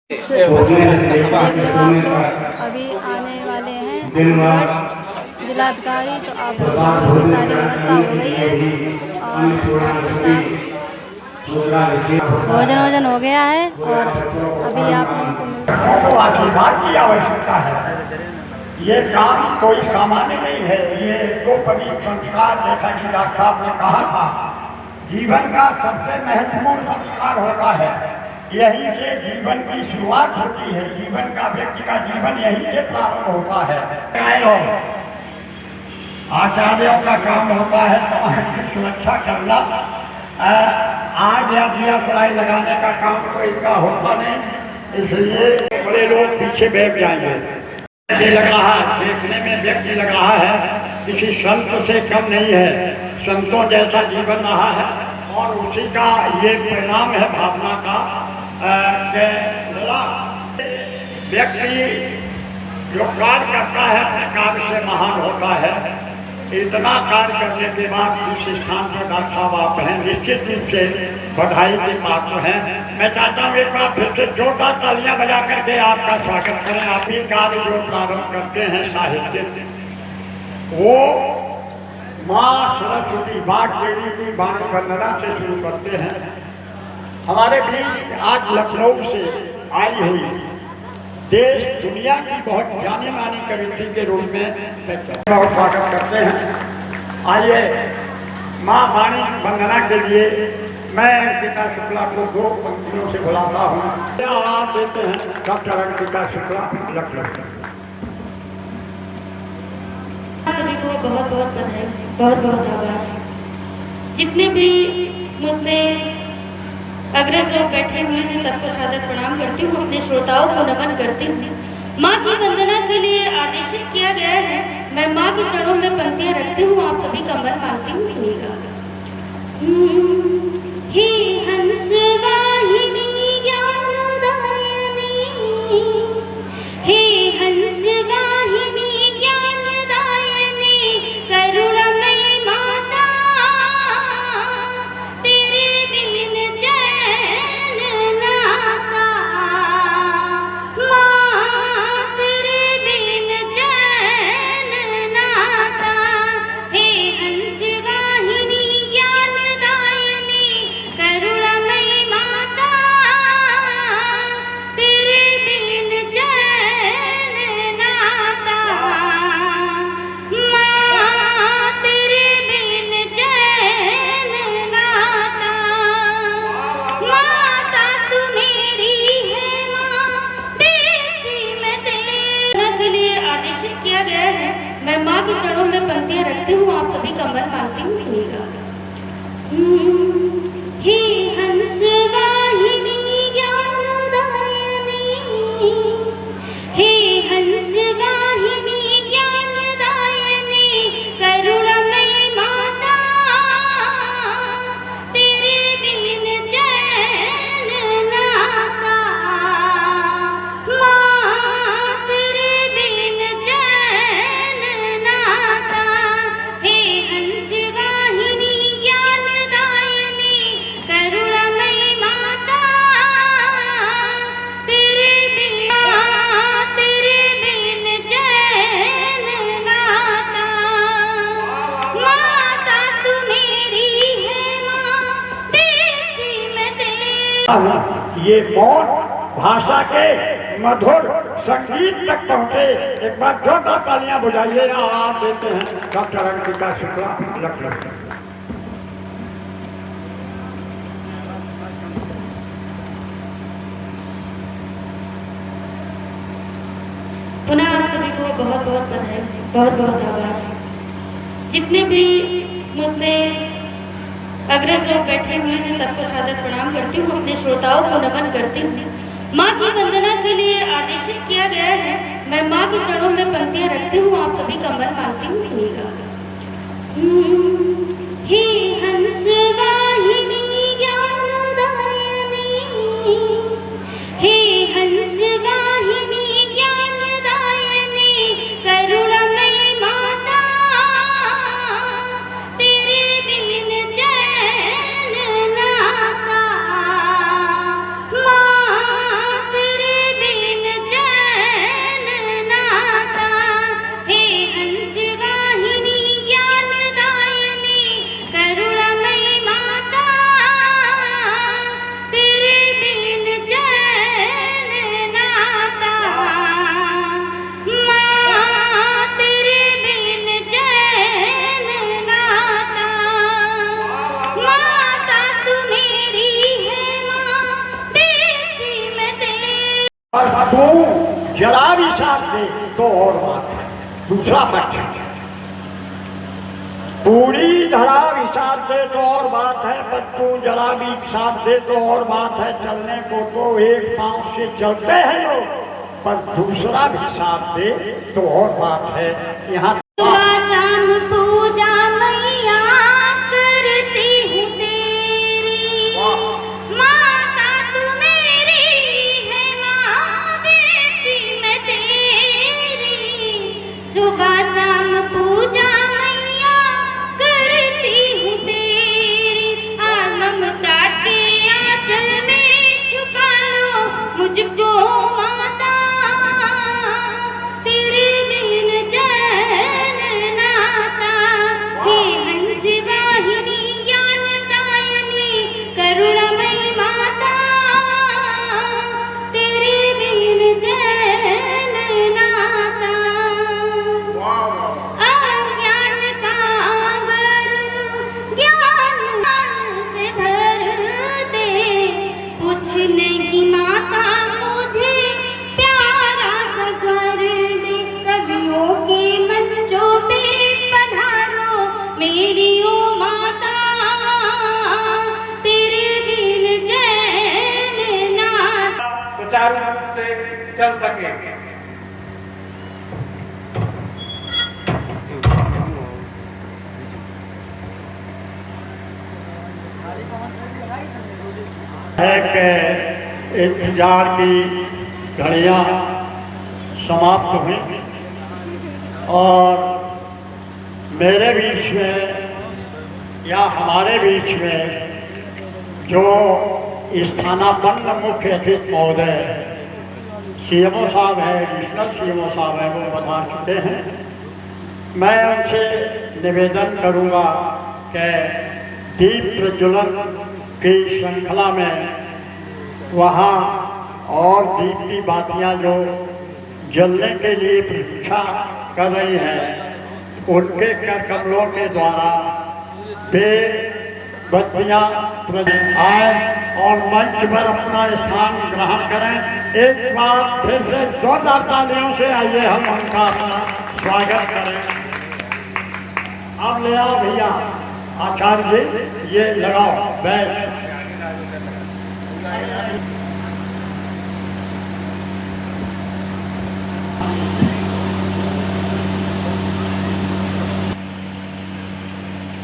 देख लो आप लोग अभी आने वाले हैं जिलाधिकारी, तो आप लोगों की सारी व्यवस्था हो गई है और भोजन वोजन हो गया है और अभी आप लोगों को मिलता आशीर्वाद की आवश्यकता है। ये काम कोई सामान्य नहीं है। ये दो पवित्र संस्कार, जैसा कि डॉक्टर साहब ने कहा था, जीवन का सबसे महत्वपूर्ण संस्कार होता है। यहीं से जीवन की शुरुआत होती है। जीवन का, व्यक्ति का जीवन यहीं से प्रारंभ होता है। आचार्यों का काम होता है समाज की सुरक्षा करना। आग या दिया सलाई लगाने का काम तो इनका होता नहीं, इसलिए बड़े लोग पीछे बैठ जाएंगे। ये लग रहा है, देखने में व्यक्ति लग रहा है किसी संत से कम नहीं है, संतों जैसा जीवन रहा है और उसी का ये परिणाम है भावना का। व्यक्ति जो कार्य करता है अपने कार्य से महान होता है। इतना कार्य करने के बाद जिस स्थान पर डॉक्टर साहब आप हैं, निश्चित रूप से बधाई के पात्र हैं। मैं चाहता हूँ एक बार फिर से जोरदार तालियां बजा करके आपका स्वागत करें। आप ही कार्य जो प्रारंभ करते हैं साहित्य, वो माँ सरस्वती वाग्देवी की वाणी वंदना से शुरू करते हैं। हमारे बीच आज लखनऊ से आई हुई देश दुनिया की बहुत जानी मानी कवित्री के रूप में बहुत स्वागत करते हैं। आइए माँ वाणी वंदना के लिए मैं अंकिता शुक्ला को दो पंक्तियों से बुलाता हूँ। आप देते हैं डॉक्टर अंकिता शुक्ला, लखनऊ। सभी को बहुत बहुत बधाई, बहुत बहुत आभार। जितने भी मुझसे अग्रज लोग बैठे हुए हैं, सबको सादर प्रणाम करती हूँ, अपने श्रोताओं को नमन करती हूँ। माँ की वंदना के लिए आदेशित किया गया है। मैं माँ के चरणों में पंक्तियाँ रखती हूँ, आप सभी का मन मानती हूँ। सुनिएगा। हे हंस वाहिनी ज्ञानदायिनी, हे हंस वाहिनी ज्ञानदायिनी, करुणामयी माता, तेरे बिन चैन नाता, माँ तेरे बिन चैन नाता। हे हंस वाहिनी ज्ञानदायिनी, करुणामयी माता, तेरे बिन चैन नाता, माँ तेरे बिन चैन नाता। माता तू मेरी है, माँ बेटी मैं तेरे। के लिए आदेशित किया गया है। मैं माँ के चरणों में पंक्तियाँ रखती हूँ, आप सभी का मन मानती हूँ। सुनिएगा। हे हंस वाहिनी ज्ञानदायिनी, हे हंस वाहिनी ज्ञानदायिनी, करुणामयी माता, तेरे बिन चैन नाता, माँ तेरे बिन चैन नाता। हे हंस वाहिनी ज्ञानदायिनी, करुणामयी माता, तेरे बिन चैन नाता। माता तू मेरी है, माँ बेटी मैं तेरी। ये मौन भाषा के मधुर संगीत तक पहुँचे। एक बार जोरदार तालियां बजाइए। आप देते हैं डॉक्टर अंकिता शुक्ला, लखनऊ। पुनः आप सभी को बहुत बहुत बधाई, बहुत बहुत आभार। जितने भी मुझसे अग्रज लोग बैठे हुए हैं, सबको सादर प्रणाम करती हूँ, अपने श्रोताओं को नमन करती हूँ। माँ की वंदना के लिए आदेशित किया गया है। मैं माँ के चरणों में पंक्तियाँ रखती हूँ, आप सभी का मन मानती हूँ। सुनिएगा। हे हंस वाहिनी ज्ञानदायिनी, हे हंस वाहिनी ज्ञानदायिनी, करुणामयी माता, तेरे बिन चैन नाता, माँ तेरे और तू जरा भी साथ दे तो और बात है। दूसरा पक्ष पूरी धरा भी साथ दे तो और बात है, पर तू जरा भी साथ दे तो और बात है। चलने को तो एक पांव से चलते हैं लोग, पर दूसरा भी साथ दे तो और बात है। यहाँ शाम पूजा मैया करती हूँ तेरी, माता तू मेरी है, माँ बेटी मैं तेरी। सुबह शाम पूजा मैया करती हूँ तेरी, आज ममता के आंचल में छुपा लो मुझको माता, तेरे बिन चैन नाता। हे हंस वाहिनी ज्ञानदायिनी करुणामयी माता, तेरे बिन चैन नाता। अज्ञान का आंगर ज्ञान से भर दे, कुछ नहीं माता मुझे प्यारा सा स्वर दे। कवियों के मंचों पे पधारो मेरी ओ माता, तेरे बिन चैन नाता। सुचारू रूप से चल सके। है कि इंतजार की घड़ियां समाप्त हुई और मेरे बीच में या हमारे बीच में जो स्थानापन्न मुख्य अतिथि महोदय सीएमओ साहब है, एडिशनल सीएमओ साहब है, वो बता चुके हैं। मैं उनसे निवेदन करूंगा कि दीप प्रज्वलन की श्रृंखला में वहाँ और दीप की बातियाँ जो जलने के लिए प्रतीक्षा कर रही हैं, उनके कर कमलों के द्वारा वे बत्तियाँ आए और मंच पर अपना स्थान ग्रहण करें। एक बार फिर से जोरदार तालियों से आइए हम उनका अपना स्वागत करें। अब ले आओ भैया आचार्य जी, ये लगाओ बैठ।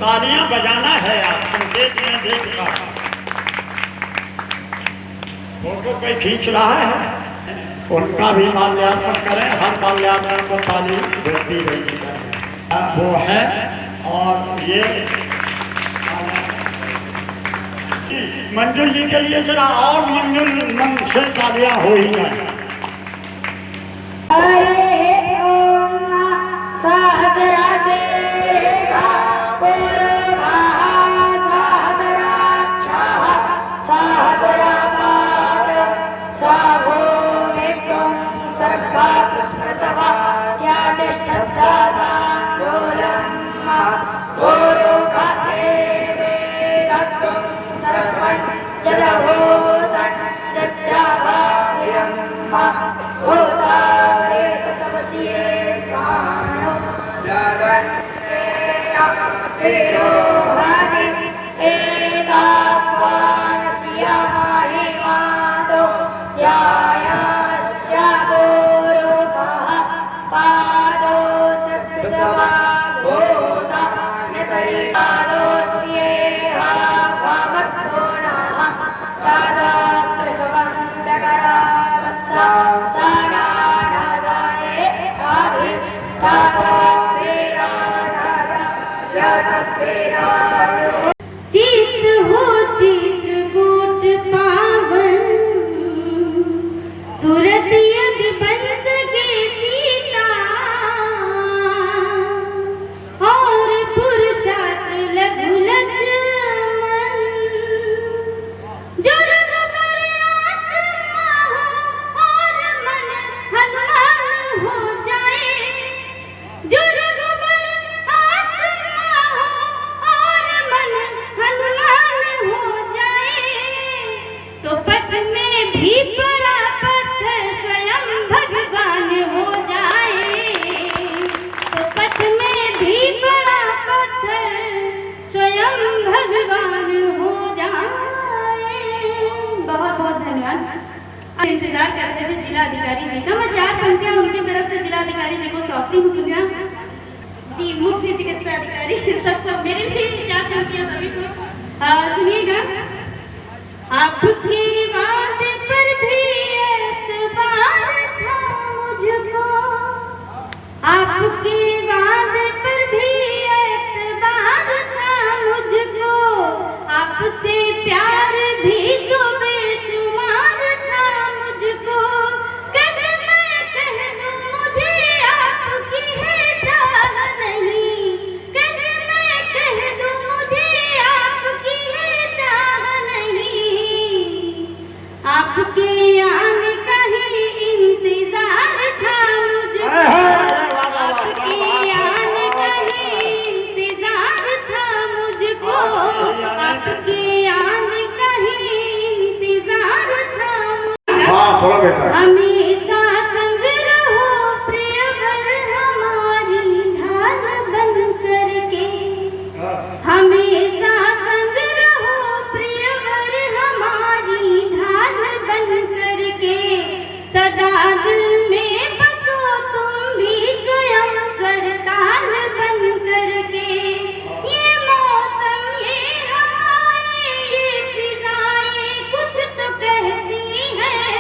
तालियां बजाना है आप संकेत में देखकर। फोटो कोई खींच रहा है, उनका भी माल्यार्पण करें। हर माल्यार्पण को ताली देती रही वो है। और ये मंजू जी के लिए जरा और मंजूर मन से तालियां हो ही जाए। चित हो चित्रकूट पावन, सूरत यदि बन सके सीता, और पुरुषार्थ लघु लक्ष्मण, जो रघुबर आत्मा हो और मन हनुमान हो जाए। जो रघुबर आत्मा हो और मन हनुमान हो जाए, तो पथ में भी पड़ा पत्थर इंतजार करते थे जिला अधिकारी जी का। मैं 4 पंक्तियां उनकी तरफ से जिला अधिकारी जी को सौंपती हूँ। सुनिए जी, मुख्य चिकित्सा अधिकारी सबको मेरे लिए 4 पंक्तियां सभी को सुनिएगा। आपके वादे पर भी एतबार था मुझको, आपके वादे पर भी एतबार था मुझको, आपसे प्यार भी तो बेशुमार था मुझको। कैसे मैं कह दूं मुझे आपकी है चाह नहीं, कैसे मैं कह दूं मुझे आपकी है चाह नहीं, आपके आने का ही इंतजार था मुझको, आपके आने का ही इंतजार था मुझको, आपके आने का ही इंतजार था मुझको। हाँ थोड़ा बेटा। हमेशा संग रहो प्रियवर हमारी ढाल बन करके, हमेशा संग रहो प्रियवर हमारी ढाल बन करके, सदा दिल में बसो तुम भी स्वयं स्वरताल बन करके। ये मौसम ये हवाएं ये फिजाएं कुछ तो कहती हैं,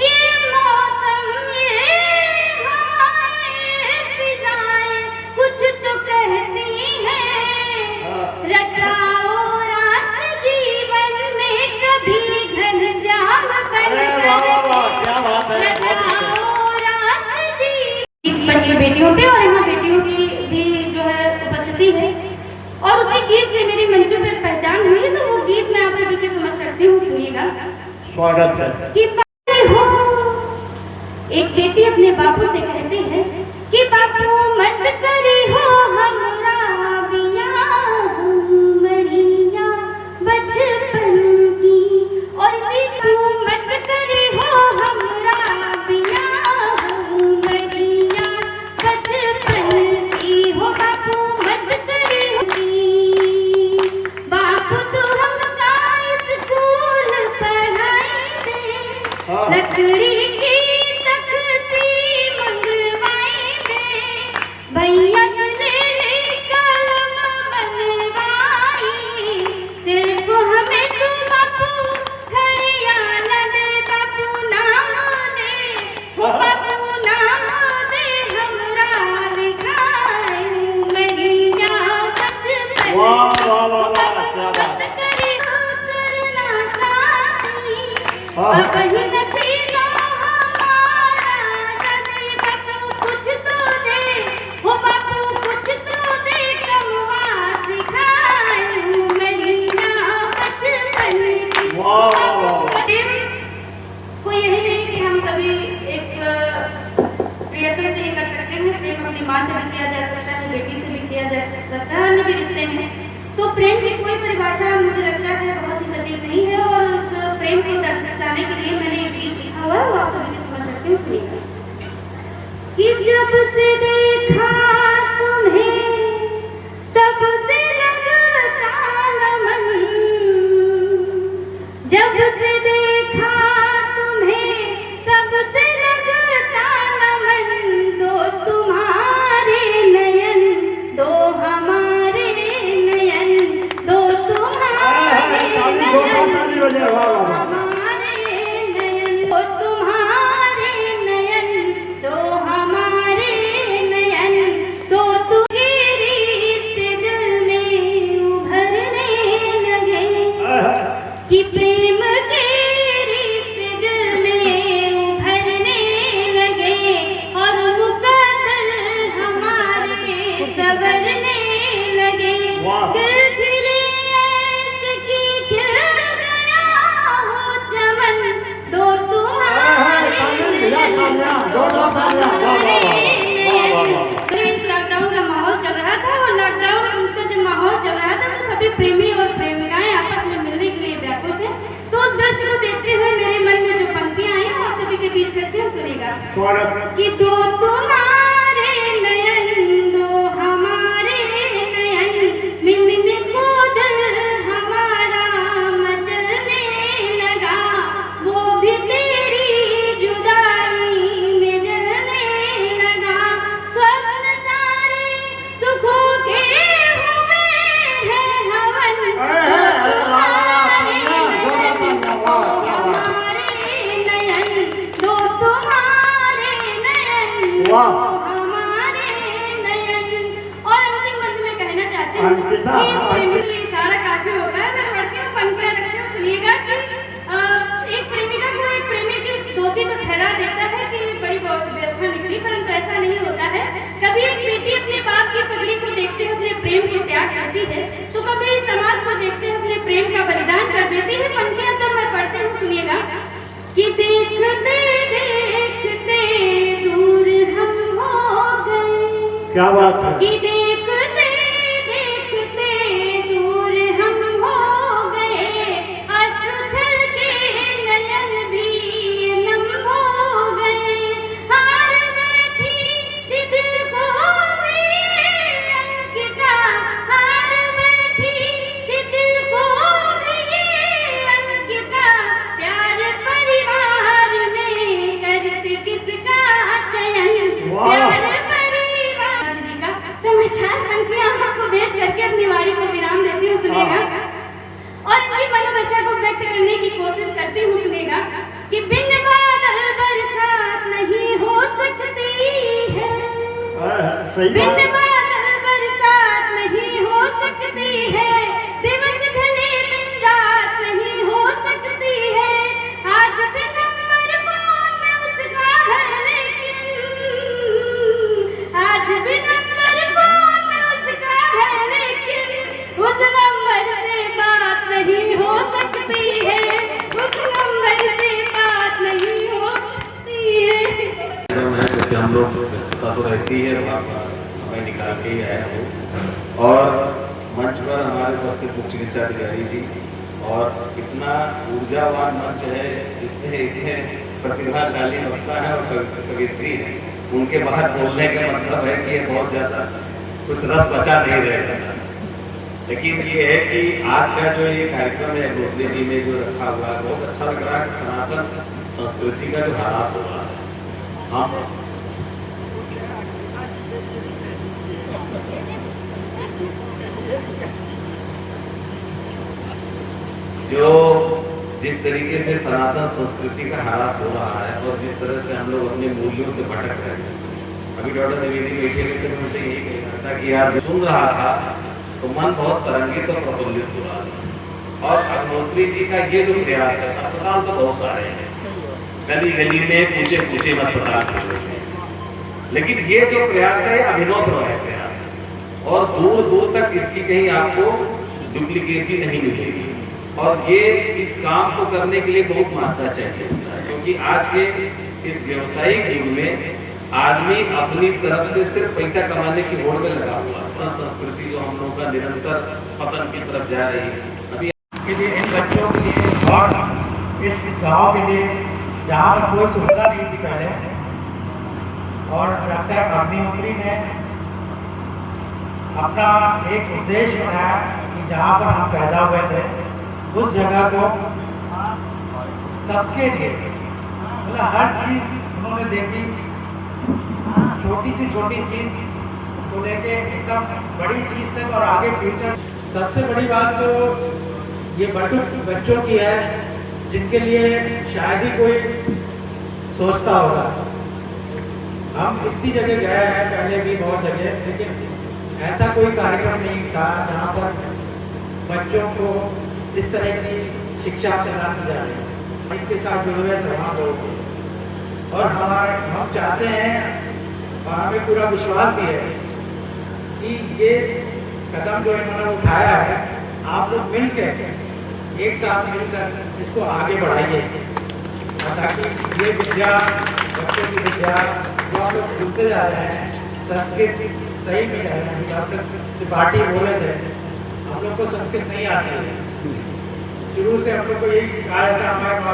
ये मौसम ये हवाएं फिजाएं कुछ तो कहती हैं। रचाओ रास जीवन में कभी घनश्याम बनकर, क्या बात है। रचाओ रास जी बेटियों पे, और यहाँ बेटियों की भी जो है उपस्थिति है, और उसी गीत से मेरी मंचों पर पहचान हुई। तो वो गीत मैं आप सभी के समझ रखती हूँ, सुनिएगा। स्वागत है। कि बातें हो, एक बेटी अपने बापू से कहती है कि बापू मत करी हो हमरा बियाह मरिया बचपन की, और इसी तू मत करी हो हमरा बियाह मरिया बचपन की, हो बापू मत करी हो की। बापू तू हमका स्कूल पढ़ाई दे, लकड़ी की तख्ती मंगवाई दे, भैया से ले कलम बनवाई, सिर्फ हमें तू बापू घड़ियाल दे, बापू नाम दे, हो बापू नाम दे, हमरा लिखाए मरिया बचपन। वाह वाह वाह वाह, क्या बात। मत करी हो करना शादी, हाँ। अब ही न छीनो हमारा दादी, बापू कुछ तो दे, हो बापू कुछ तो दे, कमवा सिखाए मरिया बचपन की। वाह, वाह, वाह। कोई यही नहीं कि हम कभी एक प्रियतम से ही कर सकते हैं, प्रेम अपनी माँ से भी किया जा सकता है, बेटी से भी किया जा सकता है, अन्य भी रिश्ते हैं। तो प्रेम की कोई परिभाषा मुझे लगता है बहुत ही सटीक नहीं है, और उस प्रेम को दर्शाने के लिए मैंने एक गीत लिखा हुआ है, वो आप सभी समझ सकते हो, सुनिएगा। कि जब से देखा तुम्हें तब से लगता न मन, जब से देखा तुम्हें तब से लगता न मन, दो तुम्हारे नयन दो हमारे नयन, दो तुम्हारे नयन दो हमारे नयन, दो तुम्हारे नयन दो हमारे नयन, दो तुझे रिश्ते दिल में उभरने लगे, कि प्रेम के रिश्ते दिल में उभरने लगे, और मुकद्दर हमारे संवरने लगे। दिल खिले ऐसे कि खिल गया हो चमन, दो तुम्हारे नयन दो हमारे नयन। लॉकडाउन का माहौल चल रहा था, और लॉकडाउन का जब माहौल चल रहा था तो सभी प्रेमी और प्रेमिकाएं आपस में मिलने के लिए व्याकुल थे। तो उस दृश्य को देखते हुए मेरे मन में जो पंक्तियां आई वो आप सभी के बीच रखती हूँ, सुनिएगा। स्वागत। कि दो तुम्हारे नयन दो हमारे नयन, मिलने को दिल हमारा मचलने लगा, वो भी तेरे ठहरा देता है कि बड़ी व्यवस्था निकली, परंतु ऐसा नहीं होता है। कभी एक बेटी अपने बाप की पगड़ी को देखते हुए अपने प्रेम को त्याग करती है, तो कभी समाज को देखते हुए अपने प्रेम का बलिदान कर देती है। पंक्तियां तब मैं पढ़ती हूँ, सुनिएगा। कि देखते देखते दूर हम हो गए, क्या बात है, कि देखते देखते दूर हम हो गए, अश्रु छलके नयन भी नम हो गए, हार बैठी थी दिल को ये अंकिता, हार बैठी थी दिल को ये अंकिता, प्यार परिवार में करती किसका चयन, प्यार परिवार जी का। तो मैं 4 पंक्तियां आपको भेंट करके अपनी वाणी को विराम देती हूँ, सुनिएगा। और इनकी मनोदशा को व्यक्त करने की कोशिश करती हूँ, सुनिएगा। कि बिन बादल बरसात नहीं हो सकती है, सही बिन बात है। बादल बरसात नहीं हो सकती है, दिवस ढले बिन रात नहीं हो सकती है, आज भी नंबर फोन में उसका है लेकिन, आज भी नंबर फोन में उसका है लेकिन, उस नंबर से बात नहीं हो सकती है, उस नंबर से बात नहीं हो सकती है। क्योंकि हम लोग व्यस्तता तो रहती है, समय निकाल के ही आए हो। और मंच पर हमारे उपस्थित मुख्य चिकित्सा अधिकारी जी, और इतना ऊर्जावान मंच है, इसमें इतने प्रतिभाशाली वक्ता है और कवित्री है, उनके बाहर बोलने का मतलब है कि ये बहुत ज़्यादा कुछ रस बचा नहीं रहेगा। लेकिन ये है कि आज का जो ये कार्यक्रम है अग्निहोत्री जी में जो रखा हुआ है, बहुत अच्छा लग रहा है कि सनातन संस्कृति का जो ह्रास हो रहा है। हम जो जिस तरीके से सनातन संस्कृति का ह्रास हो रहा है और जिस तरह से हम लोग अपने मूल्यों से भटक रहे हैं। अभी डॉक्टर द्विवेदी बैठे हुए थे, मैं उनसे यही कह रहा था कि यार सुन रहा था तो मन बहुत तरंगित और प्रफुल्लित हो रहा था। और अग्निहोत्री जी का ये जो प्रयास है, अस्पताल तो बहुत सारे हैं, गली गली में पूछे पूछे अस्पताल कर रहे हैं, लेकिन ये जो प्रयास है अभिनव प्रयास है और दूर दूर तक इसकी कहीं आपको डुप्लीकेसी नहीं मिलेगी। और ये इस काम को करने के लिए बहुत महत्ता चाहिए, क्योंकि आज के इस व्यवसायिक युग में आदमी अपनी तरफ से सिर्फ पैसा कमाने की होड़ में लगा हुआ है। अपना संस्कृति जो हम लोगों का निरंतर पतन की तरफ जा रही है। अभी के लिए इन बच्चों के लिए और इस गांव के लिए जहाँ पर कोई सुविधा नहीं थी पहले, और डॉक्टर अग्निहोत्री ने अपना एक उद्देश्य बनाया कि जहाँ पर हम पैदा हुए थे उस जगह को सबके लिए, मतलब हर चीज़ उन्होंने देखी, छोटी से छोटी चीज़ को लेके एकदम बड़ी चीज़ तक और आगे फ्यूचर। सबसे बड़ी बात तो ये बच्चों की है जिनके लिए शायद ही कोई सोचता होगा। हम इतनी जगह गए हैं पहले भी बहुत जगह, लेकिन ऐसा कोई कार्यक्रम नहीं था जहाँ पर बच्चों को इस तरह की शिक्षा प्रदान की जा रही है। इनके साथ जुड़े हुए तमाम लोग, और हम चाहते हैं और हमें पूरा विश्वास भी है कि ये कदम जो इन्होंने उठाया है, आप लोग मिलकर एक साथ मिलकर इसको आगे बढ़ाइए, ताकि ये विद्या, बच्चों की विद्या जो हम लोग भूलते जा रहे हैं, संस्कृत सही में रहे हैं। डॉक्टर त्रिपाठी बोले थे हम लोग को संस्कृत नहीं आती है, शुरू से हम लोग को यही कहा जाता है हमारे